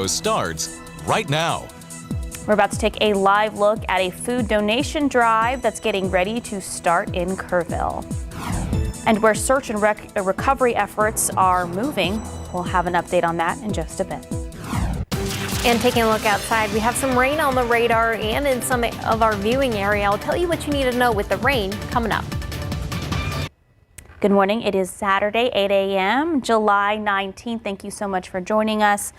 starts right now. We're about to take a live look at a food donation drive that's getting ready to start in Kerrville. And where search and recovery efforts are moving, we'll have an update on that in just a bit. And taking a look outside, we have some rain on the radar and in some of our viewing area. I'll tell you what you need to know with the rain coming up. Good morning. It is Saturday, 8 a.m., July 19th. Thank you so much for joining us.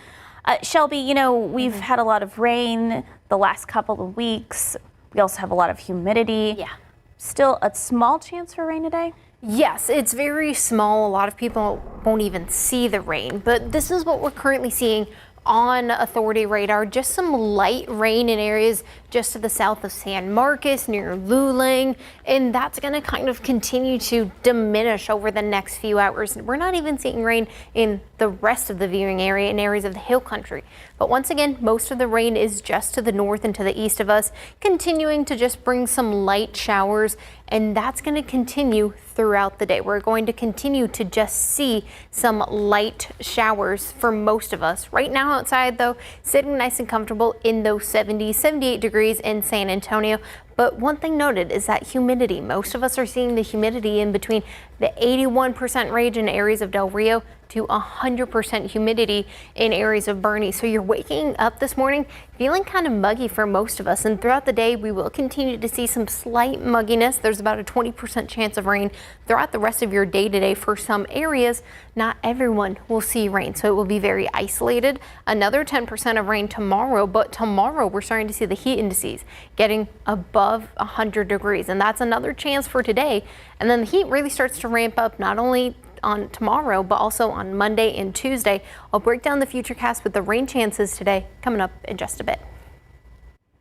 Shelby, you know, we've had a lot of rain the last couple of weeks. We also have a lot of humidity. Yeah. Still a small chance for rain today? Yes, it's very small. A lot of people won't even see the rain, but this is what we're currently seeing on authority radar. Just some light rain in areas just to the south of San Marcos, near Luling, and that's going to kind of continue to diminish over the next few hours. We're not even seeing rain in the rest of the viewing area in areas of the hill country. But once again, most of the rain is just to the north and to the east of us, continuing to just bring some light showers, and that's going to continue throughout the day. We're going to continue to just see some light showers for most of us. Right now outside, though, sitting nice and comfortable in those 70, 78 degrees in San Antonio. But one thing noted is that humidity. Most of us are seeing the humidity in between the 81% range in areas of Del Rio to 100% humidity in areas of Bernie. So you're waking up this morning feeling kind of muggy for most of us. And throughout the day, we will continue to see some slight mugginess. There's about a 20% chance of rain throughout the rest of your day today for some areas. Not everyone will see rain, so it will be very isolated. Another 10% of rain tomorrow, but tomorrow we're starting to see the heat indices getting above 100 degrees. And that's another chance for today. And then the heat really starts to ramp up not only on tomorrow, but also on Monday and Tuesday. I'll break down the futurecast with the rain chances today coming up in just a bit.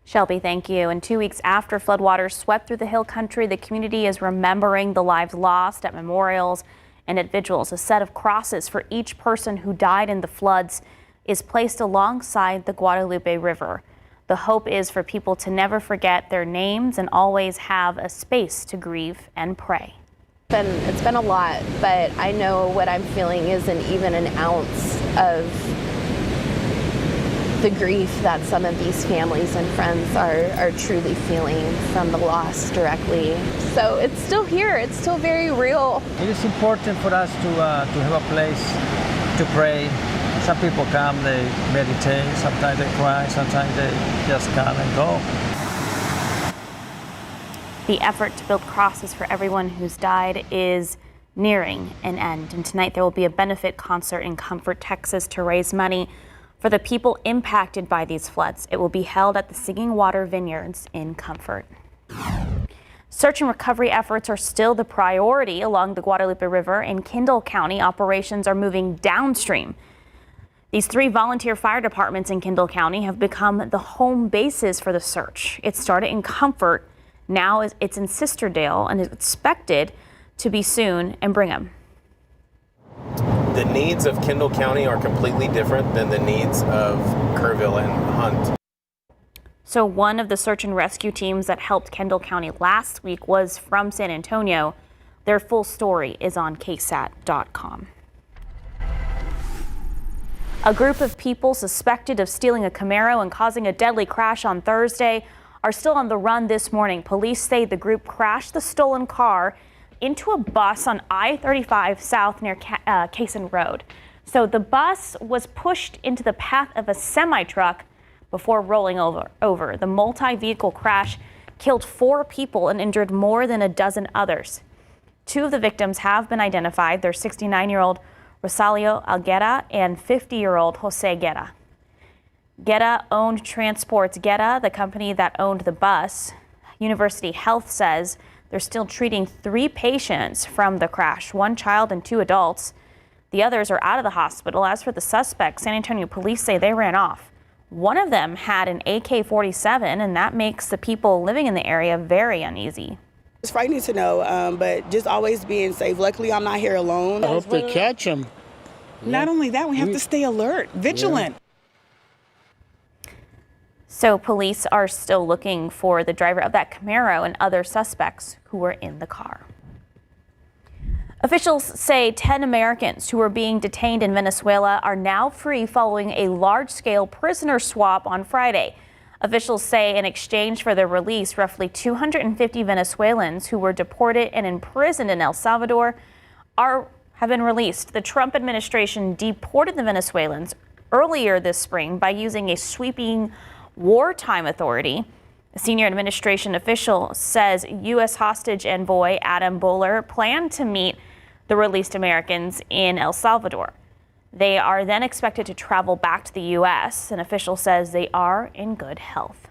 Shelby, thank you. And 2 weeks after floodwaters swept through the hill country, the community is remembering the lives lost at memorials and at vigils. A set of crosses for each person who died in the floods is placed alongside the Guadalupe River. The hope is for people to never forget their names and always have a space to grieve and pray. It's been a lot, but I know what I'm feeling isn't even an ounce of the grief that some of these families and friends are truly feeling from the loss directly. So it's still here, it's still very real. It is important for us to have a place to pray. Some people come, they meditate, sometimes they cry, sometimes they just come and go. The effort to build crosses for everyone who's died is nearing an end. And tonight there will be a benefit concert in Comfort, Texas to raise money for the people impacted by these floods. It will be held at the Singing Water Vineyards in Comfort. Search and recovery efforts are still the priority along the Guadalupe River. In Kendall County, operations are moving downstream. These 3 volunteer fire departments in Kendall County have become the home bases for the search. It started in Comfort. Now it's in Sisterdale and is expected to be soon in Brigham. The needs of Kendall County are completely different than the needs of Kerrville and Hunt. So one of the search and rescue teams that helped Kendall County last week was from San Antonio. Their full story is on KSAT.com. A group of people suspected of stealing a Camaro and causing a deadly crash on Thursday are still on the run this morning. Police say the group crashed the stolen car into a bus on I-35 South near Cason Road. So the bus was pushed into the path of a semi-truck before rolling over. The multi-vehicle crash killed 4 people and injured more than a dozen others. 2 of the victims have been identified. They're 69-year-old Rosalio Alguera and 50-year-old Jose Guerra. Guerra owned Transports Guerra, the company that owned the bus. University Health says they're still treating 3 patients from the crash, 1 child and 2 adults. The others are out of the hospital. As for the suspects, San Antonio police say they ran off. One of them had an AK-47, and that makes the people living in the area very uneasy. It's frightening to know, but just always being safe. Luckily, I'm not here alone. I hope they catch them. Not only that, we have to stay alert, vigilant. Yeah. So police are still looking for the driver of that Camaro and other suspects who were in the car. Officials say 10 Americans who were being detained in Venezuela are now free following a large-scale prisoner swap on Friday. Officials say in exchange for their release, roughly 250 Venezuelans who were deported and imprisoned in El Salvador have been released. The Trump administration deported the Venezuelans earlier this spring by using a sweeping wartime authority. A senior administration official says U.S. hostage envoy Adam Buller planned to meet the released Americans in El Salvador. They are then expected to travel back to the U.S. An official says they are in good health.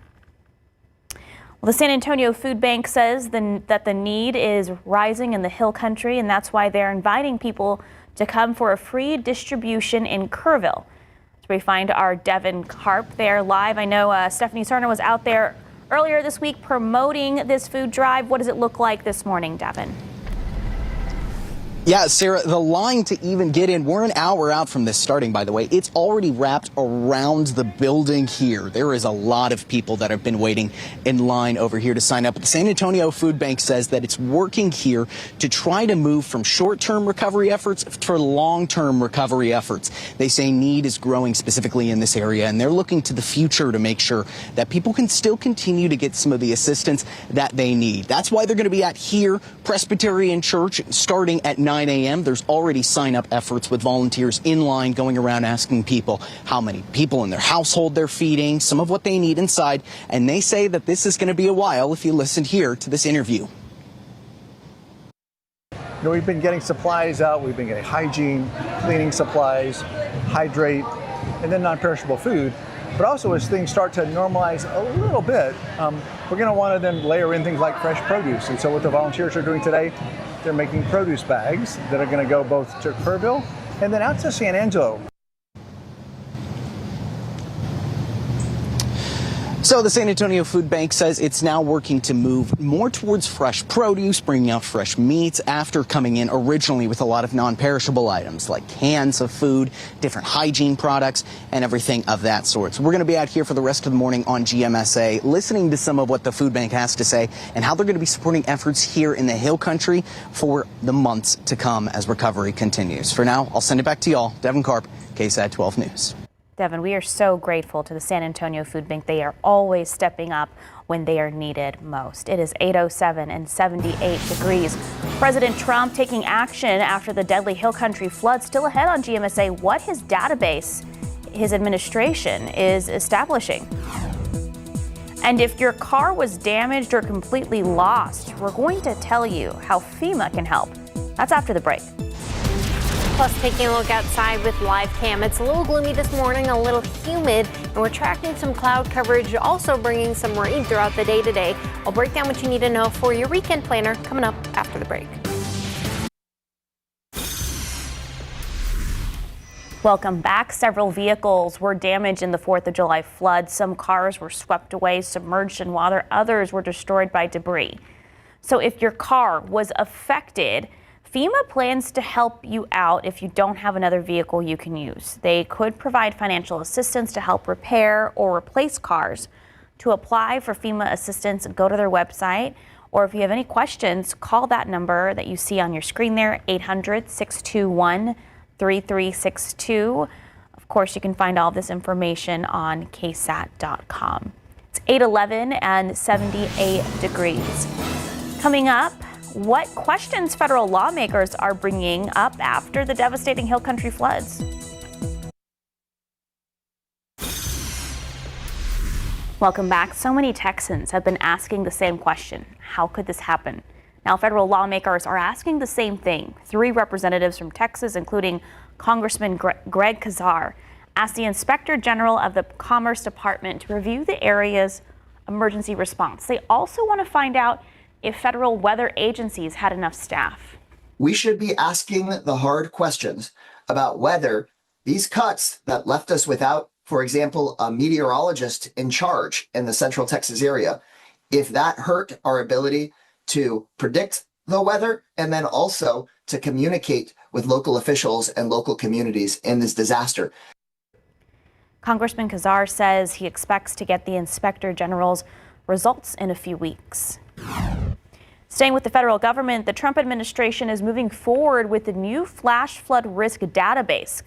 Well, the San Antonio Food Bank says that the need is rising in the Hill Country, and that's why they're inviting people to come for a free distribution in Kerrville. So we find our Devin Karp there live. I know Stephanie Cerner was out there earlier this week promoting this food drive. What does it look like this morning, Devin? Yeah, Sarah, the line to even get in, we're an hour out from this starting, by the way. It's already wrapped around the building here. There is a lot of people that have been waiting in line over here to sign up. The San Antonio Food Bank says that it's working here to try to move from short-term recovery efforts to long-term recovery efforts. They say need is growing specifically in this area, and they're looking to the future to make sure that people can still continue to get some of the assistance that they need. That's why they're going to be at here, Presbyterian Church, starting at 9 a.m. There's already sign-up efforts with volunteers in line going around asking people how many people in their household they're feeding, some of what they need inside, and they say that this is going to be a while if you listen here to this interview. We've been getting supplies out, we've been getting hygiene, cleaning supplies, hydrate, and then non-perishable food. But also as things start to normalize a little bit, we're going to want to then layer in things like fresh produce. And so what the volunteers are doing today, they're making produce bags that are going to go both to Kerrville and then out to San Angelo. So the San Antonio Food Bank says it's now working to move more towards fresh produce, bringing out fresh meats after coming in originally with a lot of non-perishable items like cans of food, different hygiene products, and everything of that sort. So we're going to be out here for the rest of the morning on GMSA, listening to some of what the food bank has to say and how they're going to be supporting efforts here in the Hill Country for the months to come as recovery continues. For now, I'll send it back to y'all. Devin Karp, KSAT 12 News. Devin, we are so grateful to the San Antonio Food Bank. They are always stepping up when they are needed most. It is 8:07 and 78 degrees. President Trump taking action after the deadly Hill Country flood. Still ahead on GMSA, what his database, his administration is establishing. And if your car was damaged or completely lost, we're going to tell you how FEMA can help. That's after the break. Plus, taking a look outside with live cam. It's a little gloomy this morning, a little humid, and we're tracking some cloud coverage, also bringing some rain throughout the day today. I'll break down what you need to know for your weekend planner coming up after the break. Welcome back. Several vehicles were damaged in the 4th of July flood. Some cars were swept away, submerged in water. Others were destroyed by debris. So if your car was affected, FEMA plans to help you out if you don't have another vehicle you can use. They could provide financial assistance to help repair or replace cars. To apply for FEMA assistance, go to their website, or if you have any questions, call that number that you see on your screen there, 800-621-3362. Of course, you can find all this information on KSAT.com. It's 8:11 and 78 degrees. Coming up, what questions federal lawmakers are bringing up after the devastating Hill Country floods. Welcome back. So many Texans have been asking the same question. How could this happen? Now, federal lawmakers are asking the same thing. 3 representatives from Texas, including Congressman Greg Casar, asked the Inspector General of the Commerce Department to review the area's emergency response. They also want to find out if federal weather agencies had enough staff. We should be asking the hard questions about whether these cuts that left us without, for example, a meteorologist in charge in the Central Texas area, if that hurt our ability to predict the weather and then also to communicate with local officials and local communities in this disaster. Congressman Casar says he expects to get the Inspector General's results in a few weeks. Staying with the federal government, the Trump administration is moving forward with the new flash flood risk database.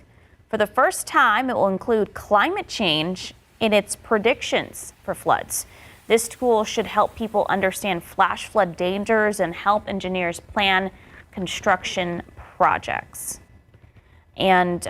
For the first time, it will include climate change in its predictions for floods. This tool should help people understand flash flood dangers and help engineers plan construction projects. And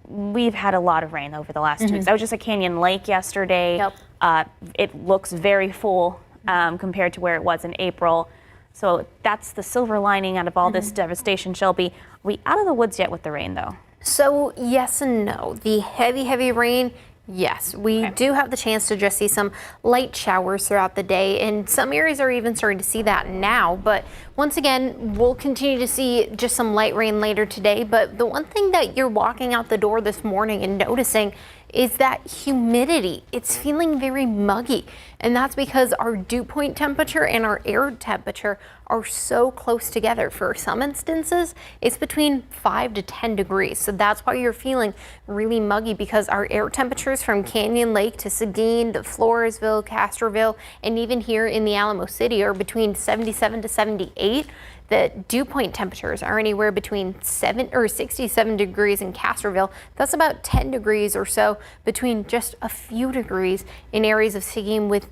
we've had a lot of rain over the last 2 weeks. I was just at Canyon Lake yesterday. Yep. It looks very full compared to where it was in April. So that's the silver lining out of all this devastation, Shelby. Are we out of the woods yet with the rain, though? So yes and no. The heavy rain, yes. We do have the chance to just see some light showers throughout the day, and some areas are even starting to see that now. But once again, we'll continue to see just some light rain later today. But the one thing that you're walking out the door this morning and noticing is that humidity. It's feeling very muggy, and that's because our dew point temperature and our air temperature are so close together. For some instances, it's between 5 to 10 degrees. So that's why you're feeling really muggy, because our air temperatures from Canyon Lake to Seguin to Floresville, Castroville, and even here in the Alamo City are between 77 to 78. The dew point temperatures are anywhere between 67 degrees in Castroville. That's about 10 degrees or so between just a few degrees in areas of Seguin, with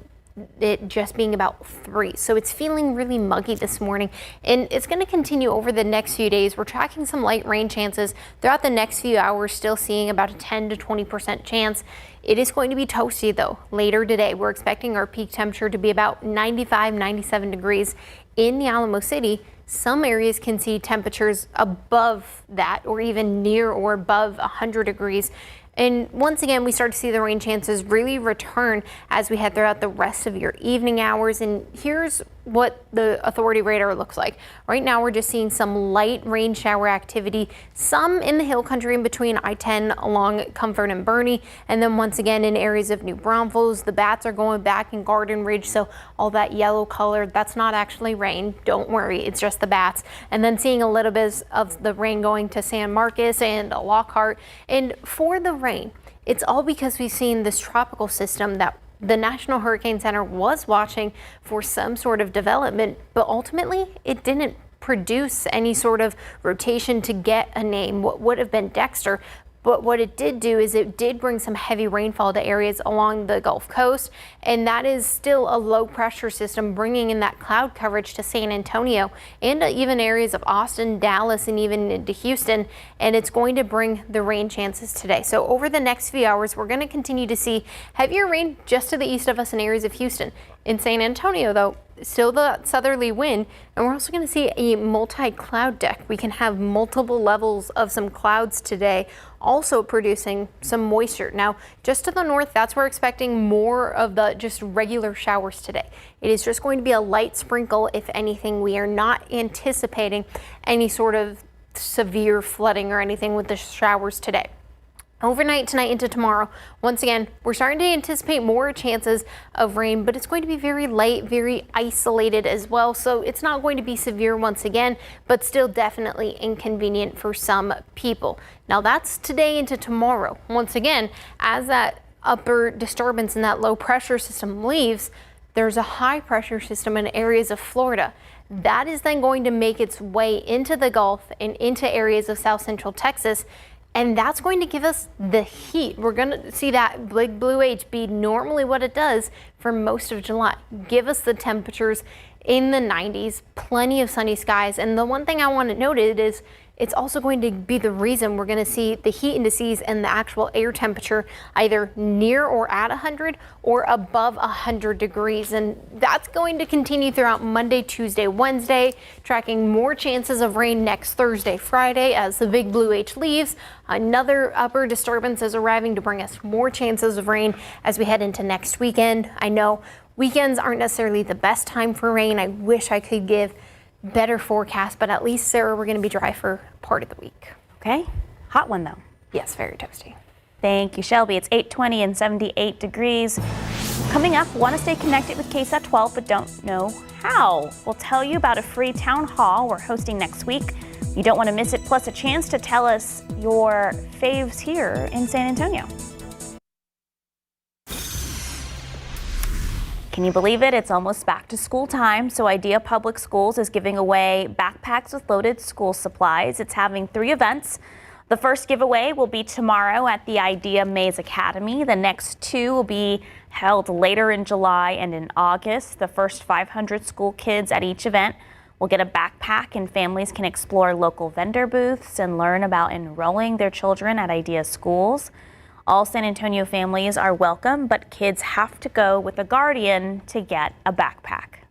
it just being about 3. So it's feeling really muggy this morning, and it's going to continue over the next few days. We're tracking some light rain chances throughout the next few hours, still seeing about a 10 to 20% chance. It is going to be toasty though later today. We're expecting our peak temperature to be about 95, 97 degrees in the Alamo City. Some areas can see temperatures above that, or even near or above 100 degrees. And once again, we start to see the rain chances really return as we head throughout the rest of your evening hours. And here's what the authority radar looks like. Right now, we're just seeing some light rain shower activity, some in the hill country in between I-10 along Comfort and Bernie. And then once again, in areas of New Braunfels, the bats are going back in Garden Ridge. So all that yellow color, that's not actually rain. Don't worry, it's just the bats. And then seeing a little bit of the rain going to San Marcos and Lockhart. And for the rain, it's all because we've seen this tropical system that the National Hurricane Center was watching for some sort of development, but ultimately it didn't produce any sort of rotation to get a name, what would have been Dexter. But what it did do is it did bring some heavy rainfall to areas along the Gulf Coast, and that is still a low pressure system bringing in that cloud coverage to San Antonio and even areas of Austin, Dallas, and even into Houston, and it's going to bring the rain chances today. So over the next few hours, we're going to continue to see heavier rain just to the east of us in areas of Houston. In San Antonio, though, still the southerly wind, and we're also going to see a multi-cloud deck. We can have multiple levels of some clouds today, also producing some moisture. Now, just to the north, that's where we're expecting more of the just regular showers today. It is just going to be a light sprinkle, if anything. We are not anticipating any sort of severe flooding or anything with the showers today. Overnight tonight into tomorrow, once again, we're starting to anticipate more chances of rain, but it's going to be very light, very isolated as well. So it's not going to be severe once again, but still definitely inconvenient for some people. Now that's today into tomorrow. Once again, as that upper disturbance in that low pressure system leaves, there's a high pressure system in areas of Florida. That is then going to make its way into the Gulf and into areas of South Central Texas. And that's going to give us the heat. We're going to see that big blue H be normally what it does for most of July. Give us the temperatures in the 90s, plenty of sunny skies. And the one thing I want to note is it's also going to be the reason we're going to see the heat indices and the actual air temperature either near or at 100 or above 100 degrees. And that's going to continue throughout Monday, Tuesday, Wednesday, tracking more chances of rain next Thursday, Friday as the big blue H leaves. Another upper disturbance is arriving to bring us more chances of rain as we head into next weekend. I know weekends aren't necessarily the best time for rain. I wish I could give better forecast, but at least, Sarah, we're going to be dry for part of the week. Okay. Hot one, though. Yes, very toasty. Thank you, Shelby. It's 8:20 and 78 degrees. Coming up, want to stay connected with KSAT 12, but don't know how. We'll tell you about a free town hall we're hosting next week. You don't want to miss it, plus a chance to tell us your faves here in San Antonio. Can you believe it? It's almost back to school time. So Idea Public Schools is giving away backpacks with loaded school supplies. It's having 3 events. The first giveaway will be tomorrow at the Idea Maze Academy. The next 2 will be held later in July and in August. The first 500 school kids at each event will get a backpack, and families can explore local vendor booths and learn about enrolling their children at Idea schools. All San Antonio families are welcome, but kids have to go with a guardian to get a backpack.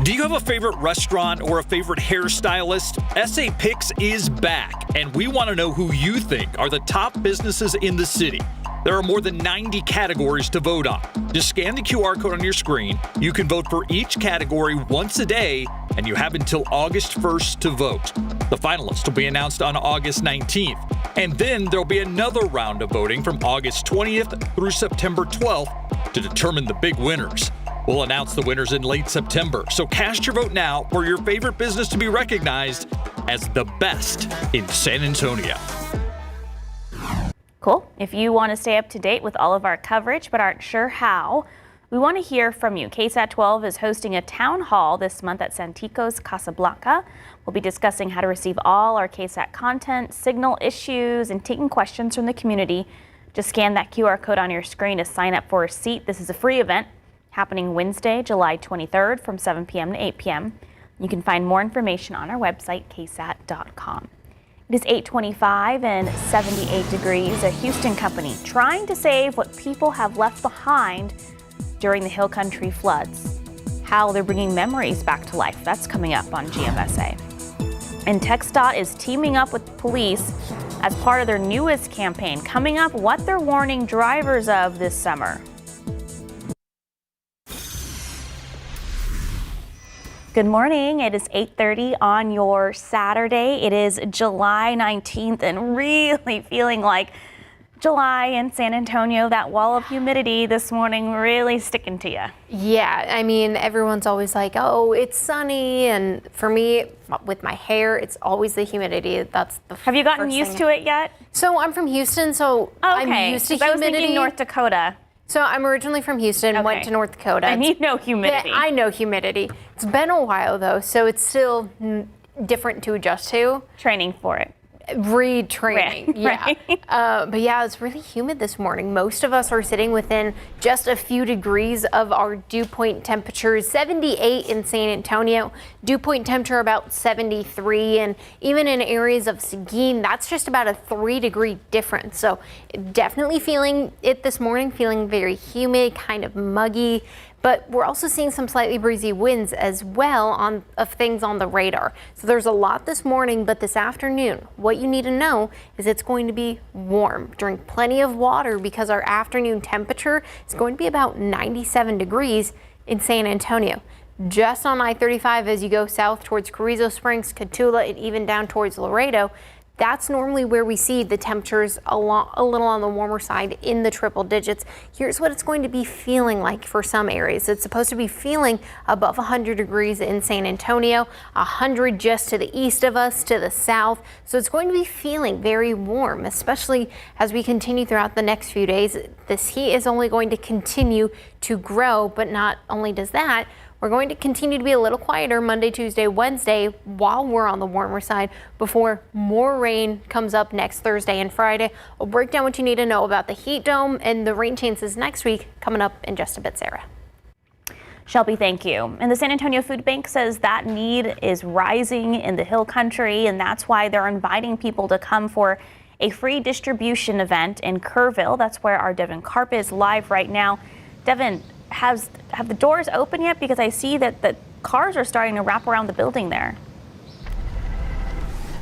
Do you have a favorite restaurant or a favorite hairstylist? SA Picks is back, and we want to know who you think are the top businesses in the city. There are more than 90 categories to vote on. Just scan the QR code on your screen. You can vote for each category once a day, and you have until August 1st to vote. The finalists will be announced on August 19th, and then there'll be another round of voting from August 20th through September 12th to determine the big winners. We'll announce the winners in late September, so cast your vote now for your favorite business to be recognized as the best in San Antonio. Cool. If you want to stay up to date with all of our coverage but aren't sure how, we want to hear from you. KSAT 12 is hosting a town hall this month at Santico's Casablanca. We'll be discussing how to receive all our KSAT content, signal issues, and taking questions from the community. Just scan that QR code on your screen to sign up for a seat. This is a free event happening Wednesday, July 23rd from 7 p.m. to 8 p.m. You can find more information on our website, ksat.com. It is 8:25 and 78 degrees. A Houston company trying to save what people have left behind during the Hill Country floods. How they're bringing memories back to life. That's coming up on GMSA. And TxDOT is teaming up with police as part of their newest campaign. Coming up, what they're warning drivers of this summer. Good morning. It is 8:30 on your Saturday. It is July 19th and really feeling like July in San Antonio. That wall of humidity this morning really sticking to you. Yeah, I mean, everyone's always like, oh, it's sunny. And for me, with my hair, it's always the humidity. That's the Have you gotten used to it yet? So I'm from Houston, so I'm used to humidity. I was thinking North Dakota. So I'm originally from Houston, went to North Dakota. And you know humidity. I know humidity. It's been a while though, so it's still different to adjust to. Training for it. Retraining, yeah. Right. But yeah, it's really humid this morning. Most of us are sitting within just a few degrees of our dew point temperatures. 78 in San Antonio, dew point temperature about 73, and even in areas of Seguin, that's just about a 3-degree difference. So definitely feeling it this morning, feeling very humid, kind of muggy. But we're also seeing some slightly breezy winds as well of things on the radar. So there's a lot this morning, but this afternoon, what you need to know is it's going to be warm. Drink plenty of water because our afternoon temperature is going to be about 97 degrees in San Antonio. Just on I-35 as you go south towards Carrizo Springs, Cotulla, and even down towards Laredo, that's normally where we see the temperatures a little on the warmer side in the triple digits. Here's what it's going to be feeling like for some areas. It's supposed to be feeling above 100 degrees in San Antonio, 100 just to the east of us, to the south. So it's going to be feeling very warm, especially as we continue throughout the next few days. This heat is only going to continue to grow, but not only does that, we're going to continue to be a little quieter Monday, Tuesday, Wednesday while we're on the warmer side before more rain comes up next Thursday and Friday. I'll break down what you need to know about the heat dome and the rain chances next week coming up in just a bit, Sarah. Shelby, thank you. And the San Antonio Food Bank says that need is rising in the Hill Country, and that's why they're inviting people to come for a free distribution event in Kerrville. That's where our Devin Karp is live right now. Devin, have the doors open yet? Because I see that the cars are starting to wrap around the building there.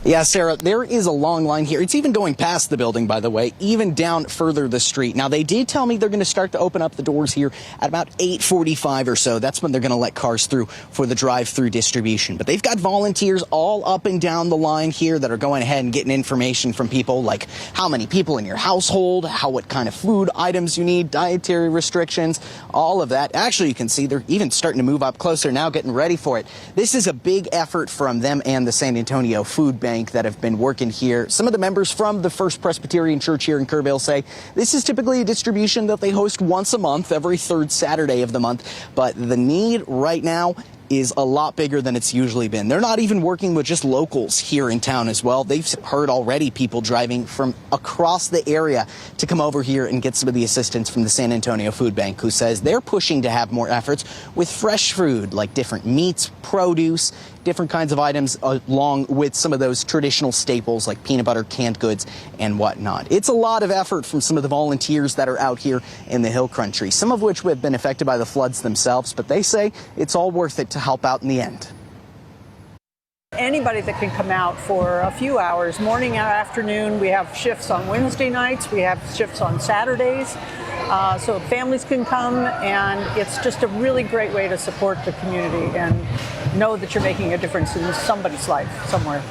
Yeah, Sarah, there is a long line here. It's even going past the building, by the way, even down further the street. Now, they did tell me they're going to start to open up the doors here at about 8:45 or so. That's when they're going to let cars through for the drive-through distribution. But they've got volunteers all up and down the line here that are going ahead and getting information from people like how many people in your household, what kind of food items you need, dietary restrictions, all of that. Actually, you can see they're even starting to move up closer now, getting ready for it. This is a big effort from them and the San Antonio Food Bank. Bank that have been working here. Some of the members from the First Presbyterian Church here in Kerrville say this is typically a distribution that they host once a month, every third Saturday of the month. But the need right now is a lot bigger than it's usually been. They're not even working with just locals here in town as well. They've heard already people driving from across the area to come over here and get some of the assistance from the San Antonio Food Bank, who says they're pushing to have more efforts with fresh food like different meats, produce, different kinds of items, along with some of those traditional staples like peanut butter, canned goods, and whatnot. It's a lot of effort from some of the volunteers that are out here in the Hill Country, some of which have been affected by the floods themselves, but they say it's all worth it to help out in the end. Anybody that can come out for a few hours, morning and afternoon. We have shifts on Wednesday nights. We have shifts on Saturdays. So families can come, and it's just a really great way to support the community and know that you're making a difference in somebody's life somewhere.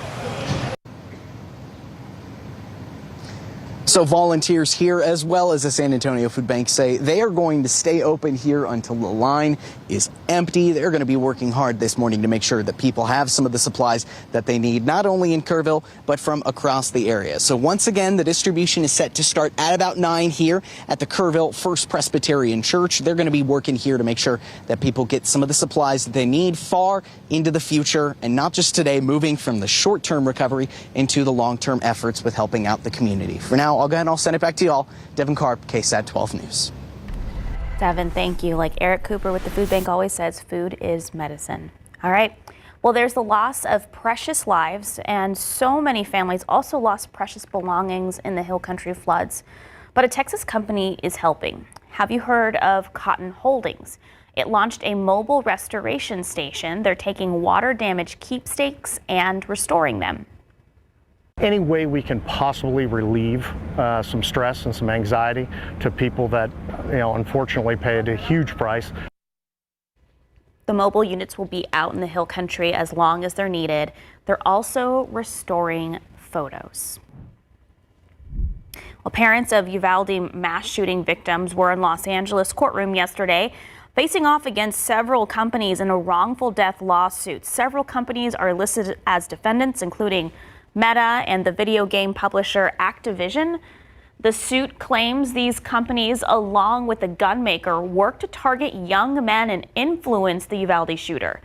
So volunteers here, as well as the San Antonio Food Bank, say they are going to stay open here until the line is empty. They're going to be working hard this morning to make sure that people have some of the supplies that they need, not only in Kerrville, but from across the area. So once again, the distribution is set to start at about 9 here at the Kerrville First Presbyterian Church. They're going to be working here to make sure that people get some of the supplies that they need far into the future, and not just today, moving from the short-term recovery into the long-term efforts with helping out the community. For now, I'll go ahead and I'll send it back to y'all. Devin Karp, KSAT 12 News. Devin, thank you. Like Eric Cooper with the food bank always says, food is medicine. All right. Well, there's the loss of precious lives, and so many families also lost precious belongings in the Hill Country floods. But a Texas company is helping. Have you heard of Cotton Holdings? It launched a mobile restoration station. They're taking water-damaged keepsakes and restoring them. Any way we can possibly relieve some stress and some anxiety to people that, unfortunately paid a huge price. The mobile units will be out in the Hill Country as long as they're needed. They're also restoring photos. Well, parents of Uvalde mass shooting victims were in Los Angeles courtroom yesterday, facing off against several companies in a wrongful death lawsuit. Several companies are listed as defendants, including Meta and the video game publisher Activision. The suit claims these companies, along with the gun maker, worked to target young men and influence the Uvalde shooter.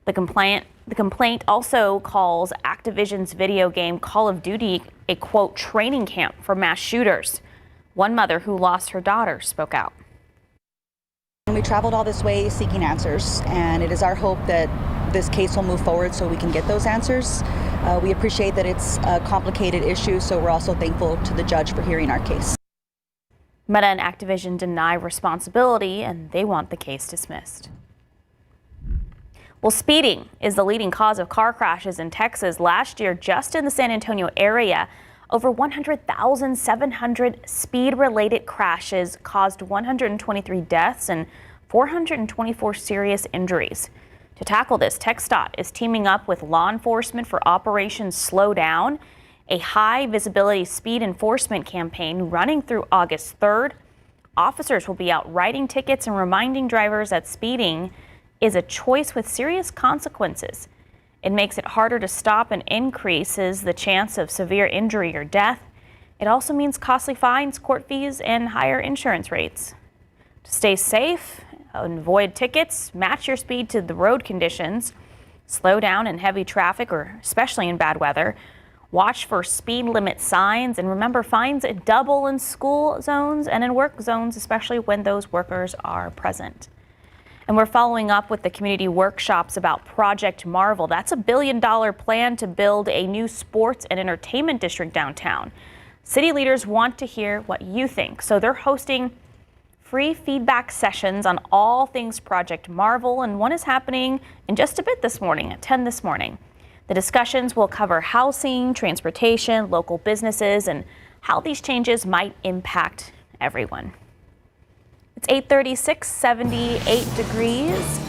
The complaint also calls Activision's video game Call of Duty a, quote, training camp for mass shooters. One mother who lost her daughter spoke out. We traveled all this way seeking answers, and it is our hope that this case will move forward so we can get those answers. We appreciate that it's a complicated issue, so we're also thankful to the judge for hearing our case. Meta and Activision deny responsibility, and they want the case dismissed. Well, speeding is the leading cause of car crashes in Texas. Last year, just in the San Antonio area, over 100,700 speed-related crashes caused 123 deaths and 424 serious injuries. To tackle this, TxDOT is teaming up with law enforcement for Operation Slow Down, a high-visibility speed enforcement campaign running through August 3rd. Officers will be out writing tickets and reminding drivers that speeding is a choice with serious consequences. It makes it harder to stop and increases the chance of severe injury or death. It also means costly fines, court fees, and higher insurance rates. To stay safe and avoid tickets, match your speed to the road conditions, slow down in heavy traffic or especially in bad weather, watch for speed limit signs, and remember, fines double in school zones and in work zones, especially when those workers are present. And we're following up with the community workshops about Project Marvel. That's a $1 billion plan to build a new sports and entertainment district downtown. City leaders want to hear what you think, so they're hosting free feedback sessions on all things Project Marvel, and one is happening in just a bit this morning at 10 this morning. The discussions will cover housing, transportation, local businesses, and how these changes might impact everyone. It's 8:36, 78 degrees.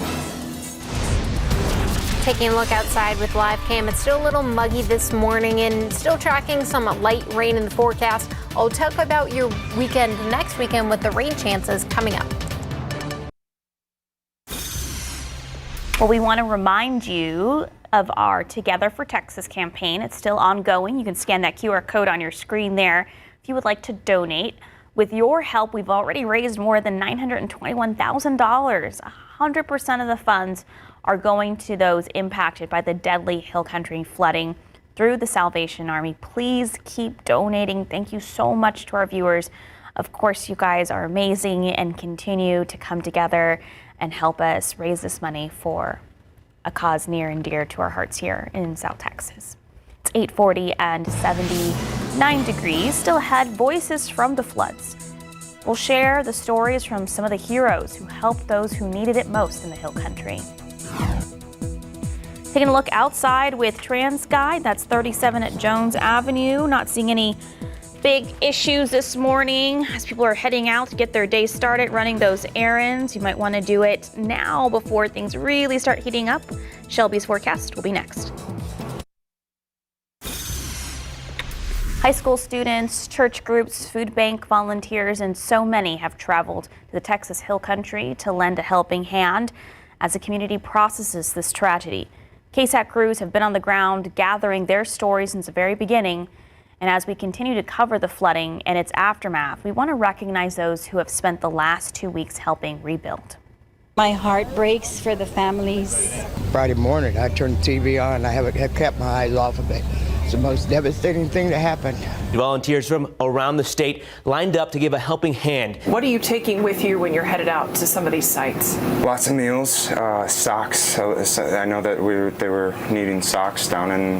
Taking a look outside with live cam, it's still a little muggy this morning and still tracking some light rain in the forecast. I'll talk about your weekend next weekend with the rain chances coming up. Well, we want to remind you of our Together for Texas campaign. It's still ongoing. You can scan that QR code on your screen there if you would like to donate. With your help, we've already raised more than $921,000. 100% of the funds are going to those impacted by the deadly hill country flooding through the Salvation Army. Please keep donating. Thank you so much to our viewers. Of course, you guys are amazing and continue to come together and help us raise this money for a cause near and dear to our hearts here in South Texas. It's 8:40 and 79 degrees. Still ahead, voices from the floods. We'll share the stories from some of the heroes who helped those who needed it most in the hill country. Taking a look outside with TransGuide, that's 37 at Jones Avenue. Not seeing any big issues this morning as people are heading out to get their day started running those errands. You might want to do it now before things really start heating up. Shelby's forecast will be next. High school students, church groups, food bank volunteers, and so many have traveled to the Texas Hill Country to lend a helping hand as the community processes this tragedy. KSAT crews have been on the ground gathering their stories since the very beginning. And as we continue to cover the flooding and its aftermath, we want to recognize those who have spent the last 2 weeks helping rebuild. My heart breaks for the families. Friday morning, I turned the TV on and I have kept my eyes off of it. It's the most devastating thing that happened. Volunteers from around the state lined up to give a helping hand. What are you taking with you when you're headed out to some of these sites? Lots of meals, socks. So I know that they were needing socks down in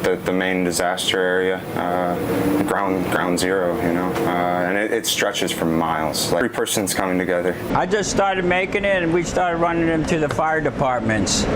the main disaster area, ground zero, you know, and it stretches for miles. Like 3 persons coming together. I just started making it and we started running them to the fire departments.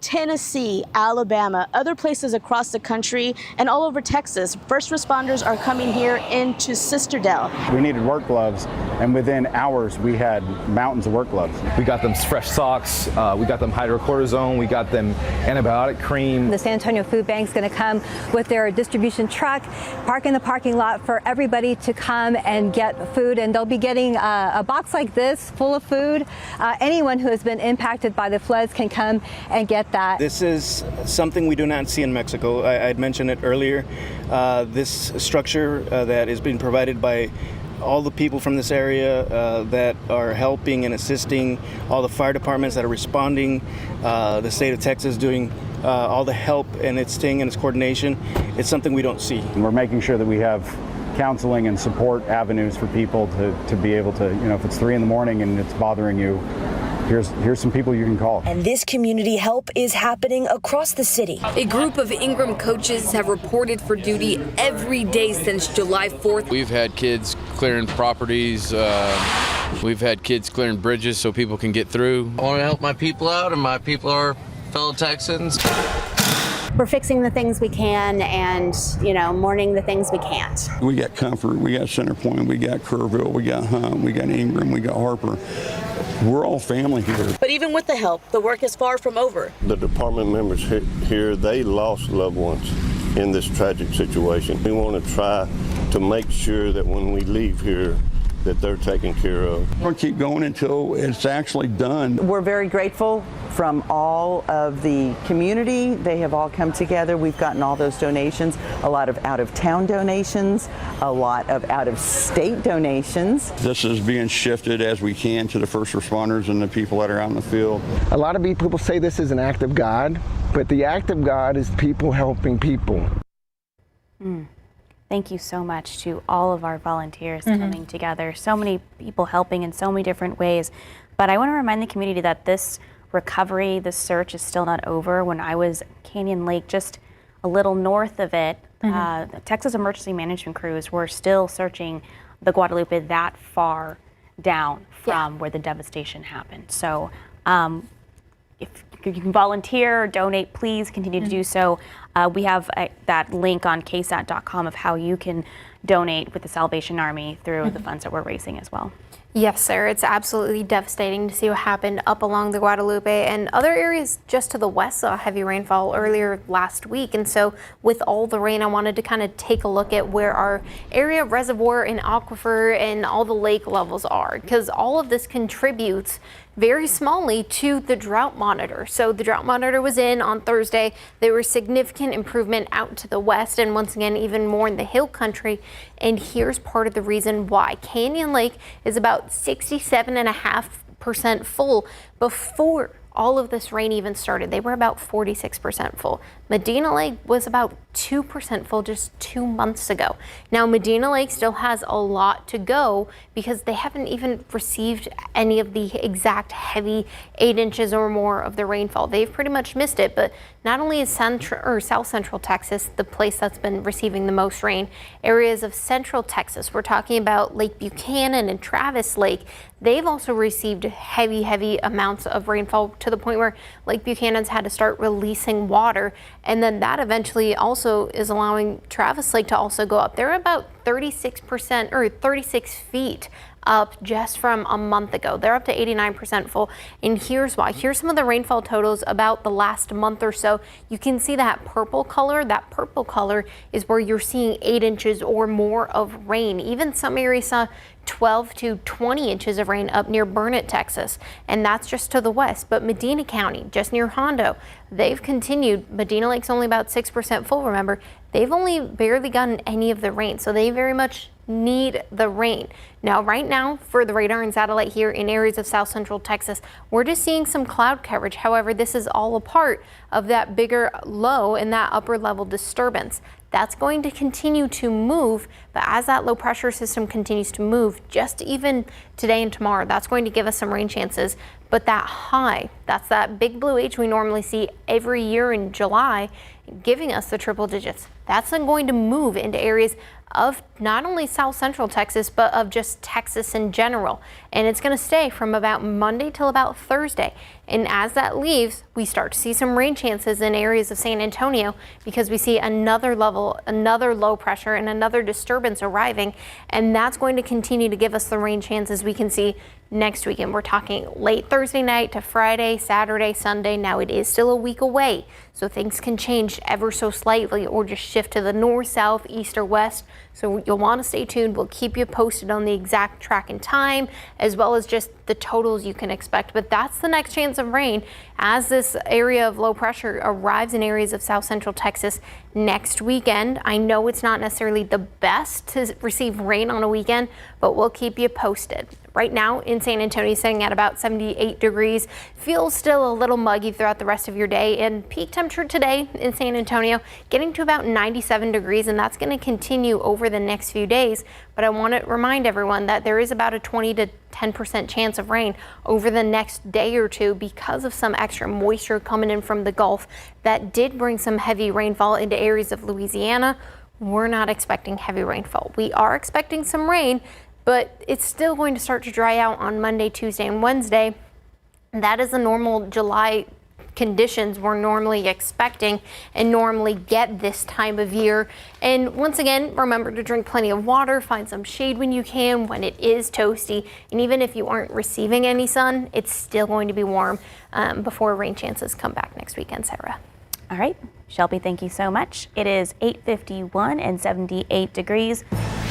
Tennessee, Alabama, other places across the country, and all over Texas. First responders are coming here into Sisterdale. We needed work gloves, and within hours we had mountains of work gloves. We got them fresh socks, we got them hydrocortisone, we got them antibiotic cream. The San Antonio Food Bank's going to come with their distribution truck, park in the parking lot for everybody to come and get food, and they'll be getting a box like this full of food. Anyone who has been impacted by the floods can come and get that. This is something we do not see in Mexico. I had mentioned it earlier. This structure that is being provided by all the people from this area that are helping and assisting, all the fire departments that are responding, the state of Texas doing all the help and its thing and its coordination. It's something we don't see. And we're making sure that we have counseling and support avenues for people to be able to, you know, if it's 3 in the morning and it's bothering you, here's some people you can call. And this community help is happening across the city. A group of Ingram coaches have reported for duty every day since July 4th. We've had kids clearing properties. We've had kids clearing bridges so people can get through. I want to help my people out, and my people are fellow Texans. We're fixing the things we can and, you know, mourning the things we can't. We got Comfort, we got Centerpoint, we got Kerrville, we got Hunt, we got Ingram, we got Harper. We're all family here. But even with the help, the work is far from over. The department members here, they lost loved ones in this tragic situation. We want to try to make sure that when we leave here, that they're taken care of. We're going to keep going until it's actually done. We're very grateful from all of the community. They have all come together. We've gotten all those donations, a lot of out-of-town donations, a lot of out-of-state donations. This is being shifted as we can to the first responders and the people that are out in the field. A lot of people say this is an act of God, but the act of God is people helping people. Thank you so much to all of our volunteers coming together. So many people helping in so many different ways. But I want to remind the community that this recovery, this search is still not over. When I was Canyon Lake, just a little north of it, the Texas Emergency Management crews were still searching the Guadalupe that far down from where the devastation happened. So if you can volunteer or donate, please continue to do so. We have that link on KSAT.com of how you can donate with the Salvation Army through the funds that we're raising as well. Yes, sir. It's absolutely devastating to see what happened up along the Guadalupe and other areas just to the west saw heavy rainfall earlier last week. And so with all the rain, I wanted to kind of take a look at where our area reservoir and aquifer and all the lake levels are, because all of this contributes very smallly to the drought monitor. So the drought monitor was in on Thursday. There was significant improvement out to the west and once again even more in the hill country. And here's part of the reason why. Canyon Lake is about 67.5% full before all of this rain even started. They were about 46% full. Medina Lake was about 2% full just 2 months ago. Now Medina Lake still has a lot to go because they haven't even received any of the exact heavy 8 inches or more of the rainfall. They've pretty much missed it, but not only is central or south central Texas the place that's been receiving the most rain, areas of central Texas, we're talking about Lake Buchanan and Travis Lake, they've also received heavy amounts of rainfall to the point where Lake Buchanan's had to start releasing water. And then that eventually also is allowing Travis Lake to also go up. They're about 36% or 36 feet up just from a month ago. They're up to 89% full. And here's why. Here's some of the rainfall totals about the last month or so. You can see that purple color. That purple color is where you're seeing 8 inches or more of rain. Even some areas saw 12 to 20 inches of rain up near Burnett, Texas, and that's just to the west. But Medina County, just near Hondo, they've continued. Medina Lake's only about 6% full, remember. They've only barely gotten any of the rain, so they very much need the rain. Now, right now, for the radar and satellite here in areas of south central Texas, we're just seeing some cloud coverage. However, this is all a part of that bigger low and that upper level disturbance. That's going to continue to move, but as that low pressure system continues to move, just even today and tomorrow, that's going to give us some rain chances. But that high, that's that big blue H we normally see every year in July, giving us the triple digits. That's then going to move into areas of not only south central Texas, but of just Texas in general. And it's going to stay from about Monday till about Thursday. And as that leaves, we start to see some rain chances in areas of San Antonio because we see another level, another low pressure and another disturbance arriving. And that's going to continue to give us the rain chances we can see next weekend. We're talking late Thursday night to Friday, Saturday, Sunday. Now it is still a week away, so things can change ever so slightly or just shift to the north, south, east, or west. So you'll want to stay tuned. We'll keep you posted on the exact track and time, as well as just the totals you can expect. But that's the next chance of rain as this area of low pressure arrives in areas of south central Texas next weekend. I know it's not necessarily the best to receive rain on a weekend, but we'll keep you posted. Right now in San Antonio, sitting at about 78 degrees. Feels still a little muggy throughout the rest of your day, and peak temperature today in San Antonio getting to about 97 degrees, and that's going to continue over the next few days. But I want to remind everyone that there is about a 20 to 10% chance of rain over the next day or two because of some extra moisture coming in from the Gulf that did bring some heavy rainfall into areas of Louisiana. We're not expecting heavy rainfall. We are expecting some rain, but it's still going to start to dry out on Monday, Tuesday, and Wednesday. That is the normal July conditions we're normally expecting and normally get this time of year. And once again, remember to drink plenty of water, find some shade when you can when it is toasty. And even if you aren't receiving any sun, it's still going to be warm before rain chances come back next weekend, Sarah. All right, Shelby, thank you so much. It is 8:51 and 78 degrees.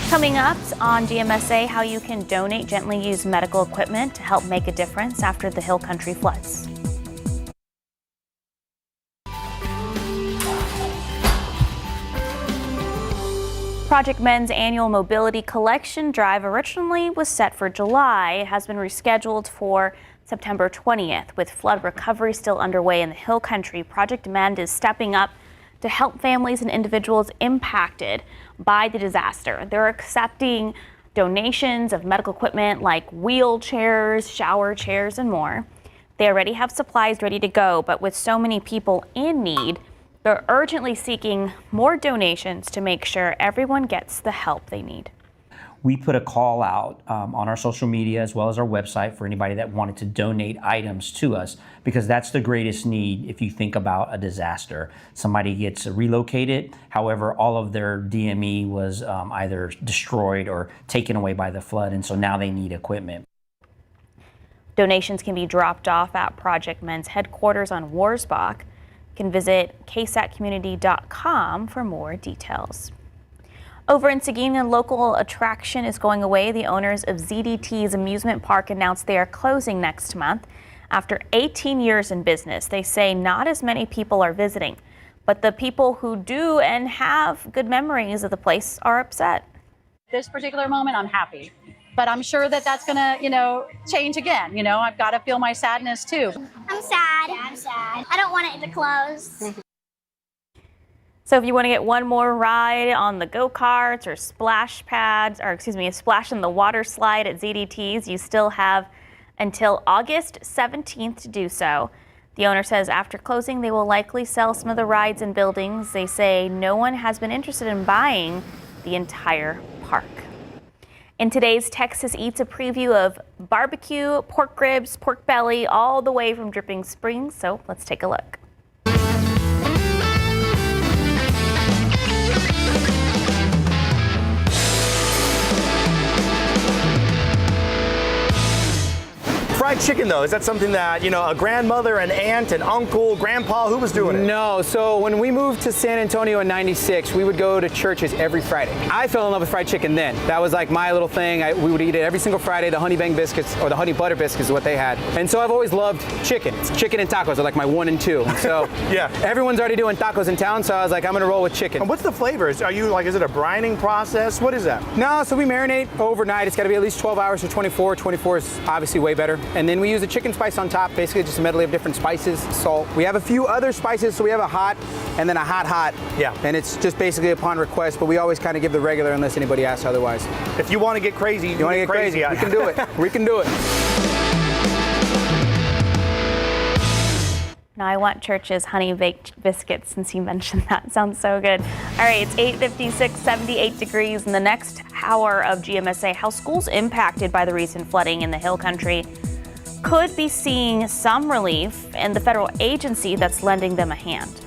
Coming up on GMSA, how you can donate gently used medical equipment to help make a difference after the Hill Country floods. Project Men's annual mobility collection drive originally was set for July. It has been rescheduled for September 20th. With flood recovery still underway in the Hill Country, Project Men is stepping up to help families and individuals impacted by the disaster. They're accepting donations of medical equipment like wheelchairs, shower chairs, and more. They already have supplies ready to go, but with so many people in need, they're urgently seeking more donations to make sure everyone gets the help they need. We put a call out on our social media as well as our website for anybody that wanted to donate items to us, because that's the greatest need if you think about a disaster. Somebody gets relocated, however, all of their DME was either destroyed or taken away by the flood, and so now they need equipment. Donations can be dropped off at Project Men's headquarters on Warsbach. You can visit ksatcommunity.com for more details. Over in Seguin, a local attraction is going away. The owners of ZDT's amusement park announced they are closing next month. After 18 years in business, they say not as many people are visiting, but the people who do and have good memories of the place are upset. This particular moment, I'm happy, but I'm sure that that's gonna, change again. I've got to feel my sadness too. I'm sad. Yeah, I'm sad. I don't want it to close. So if you want to get one more ride on the go-karts or splash pads, or a splash in the water slide at ZDT's, you still have until August 17th to do so. The owner says after closing, they will likely sell some of the rides and buildings. They say no one has been interested in buying the entire park. In today's Texas Eats, a preview of barbecue, pork ribs, pork belly, all the way from Dripping Springs. So let's take a look. Fried chicken, though, is that something that, a grandmother, an aunt, an uncle, grandpa, who was doing it? No, so when we moved to San Antonio in '96, we would go to churches every Friday. I fell in love with fried chicken then. That was like my little thing. We would eat it every single Friday. The honey bang biscuits or the honey butter biscuits is what they had. And so I've always loved chicken. Chicken and tacos are like my 1 and 2. So yeah, everyone's already doing tacos in town, so I was like, I'm gonna roll with chicken. And what's the flavors? Is it a brining process? What is that? No, so we marinate overnight. It's gotta be at least 12 hours or 24. 24 is obviously way better. And then we use a chicken spice on top, basically just a medley of different spices, salt. We have a few other spices, so we have a hot and then a hot. Yeah. And it's just basically upon request, but we always kind of give the regular unless anybody asks otherwise. If you want to get crazy, you want to get crazy, we can do it. We can do it. Now I want Church's honey baked biscuits since you mentioned that. Sounds so good. All right, it's 8:56, 78 degrees. In the next hour of GMSA, how schools impacted by the recent flooding in the Hill Country could be seeing some relief, and the federal agency that's lending them a hand.